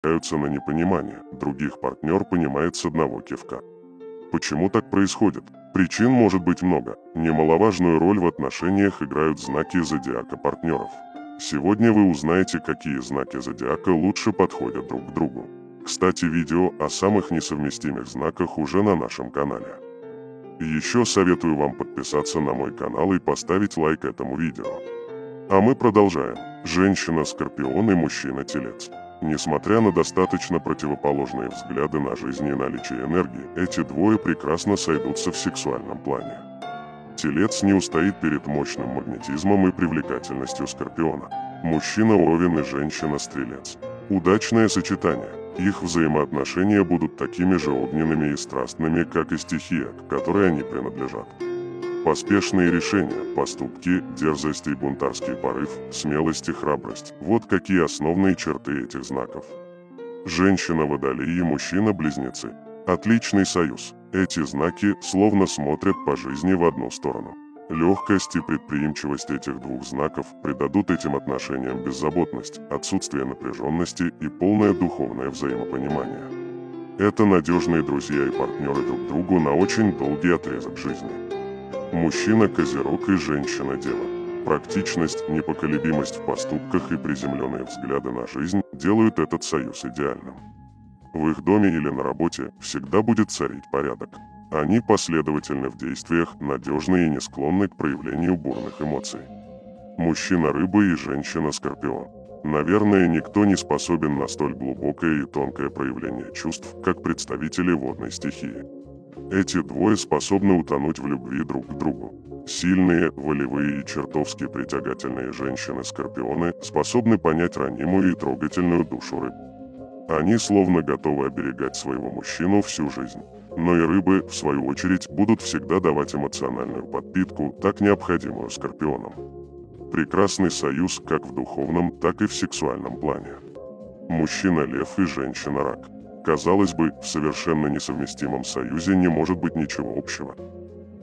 натыкаются на непонимание, других партнер понимает с одного кивка. Почему так происходит? Причин может быть много. Немаловажную роль в отношениях играют знаки зодиака партнеров. Сегодня вы узнаете, какие знаки зодиака лучше подходят друг к другу. Кстати, видео о самых несовместимых знаках уже на нашем канале. И еще советую вам подписаться на мой канал и поставить лайк этому видео. А мы продолжаем. Женщина-скорпион и мужчина-телец. Несмотря на достаточно противоположные взгляды на жизнь и наличие энергии, эти двое прекрасно сойдутся в сексуальном плане. Телец не устоит перед мощным магнетизмом и привлекательностью скорпиона. Мужчина-овен и женщина-стрелец. Удачное сочетание. Их взаимоотношения будут такими же огненными и страстными, как и стихия, к которой они принадлежат. Поспешные решения, поступки, дерзость и бунтарский порыв, смелость и храбрость – вот какие основные черты этих знаков. Женщина-водолей и мужчина-близнецы. Отличный союз. Эти знаки словно смотрят по жизни в одну сторону. Легкость и предприимчивость этих двух знаков придадут этим отношениям беззаботность, отсутствие напряженности и полное духовное взаимопонимание. Это надежные друзья и партнеры друг другу на очень долгий отрезок жизни. Мужчина-козерог и женщина-дева. Практичность, непоколебимость в поступках и приземленные взгляды на жизнь делают этот союз идеальным. В их доме или на работе всегда будет царить порядок. Они последовательны в действиях, надежны и не склонны к проявлению бурных эмоций. Мужчина-рыба и женщина-скорпион. Наверное, никто не способен на столь глубокое и тонкое проявление чувств, как представители водной стихии. Эти двое способны утонуть в любви друг к другу. Сильные, волевые и чертовски притягательные женщины-скорпионы способны понять ранимую и трогательную душу рыб. Они словно готовы оберегать своего мужчину всю жизнь. Но и рыбы, в свою очередь, будут всегда давать эмоциональную подпитку, так необходимую скорпионам. Прекрасный союз как в духовном, так и в сексуальном плане. Мужчина-лев и женщина-рак. Казалось бы, в совершенно несовместимом союзе не может быть ничего общего.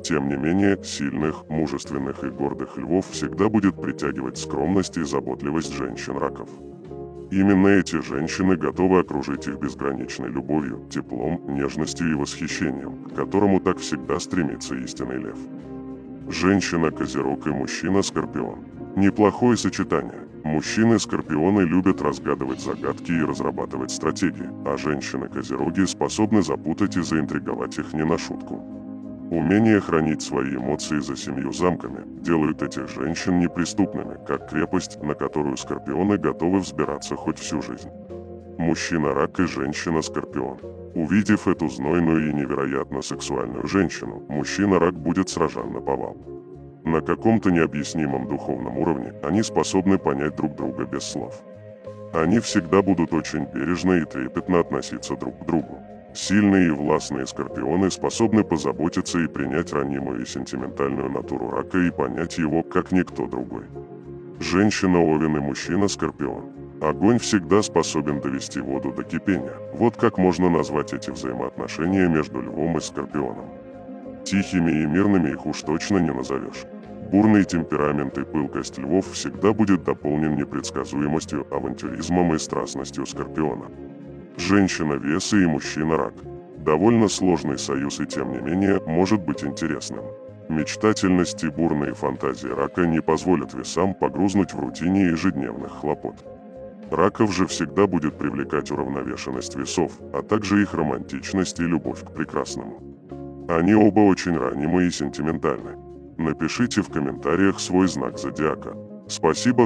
Тем не менее, сильных, мужественных и гордых львов всегда будет притягивать скромность и заботливость женщин-раков. Именно эти женщины готовы окружить их безграничной любовью, теплом, нежностью и восхищением, к которому так всегда стремится истинный лев. Женщина-козерог и мужчина-скорпион. Неплохое сочетание. Мужчины-скорпионы любят разгадывать загадки и разрабатывать стратегии, а женщины-козероги способны запутать и заинтриговать их не на шутку. Умение хранить свои эмоции за 7 замками делают этих женщин неприступными, как крепость, на которую скорпионы готовы взбираться хоть всю жизнь. Мужчина-рак и женщина-скорпион. Увидев эту знойную и невероятно сексуальную женщину, мужчина-рак будет сражен наповал. На каком-то необъяснимом духовном уровне они способны понять друг друга без слов. Они всегда будут очень бережно и трепетно относиться друг к другу. Сильные и властные скорпионы способны позаботиться и принять ранимую и сентиментальную натуру рака и понять его, как никто другой. Женщина-овен и мужчина-скорпион. Огонь всегда способен довести воду до кипения. Вот как можно назвать эти взаимоотношения между львом и скорпионом. Тихими и мирными их уж точно не назовешь. Бурный темперамент и пылкость львов всегда будет дополнен непредсказуемостью, авантюризмом и страстностью скорпиона. Женщина-весы и мужчина-рак. Довольно сложный союз и тем не менее может быть интересным. Мечтательность и бурные фантазии рака не позволят весам погрузнуть в рутине ежедневных хлопот. Раков же всегда будет привлекать уравновешенность весов, а также их романтичность и любовь к прекрасному. Они оба очень ранимы и сентиментальны. Напишите в комментариях свой знак зодиака. Спасибо всем.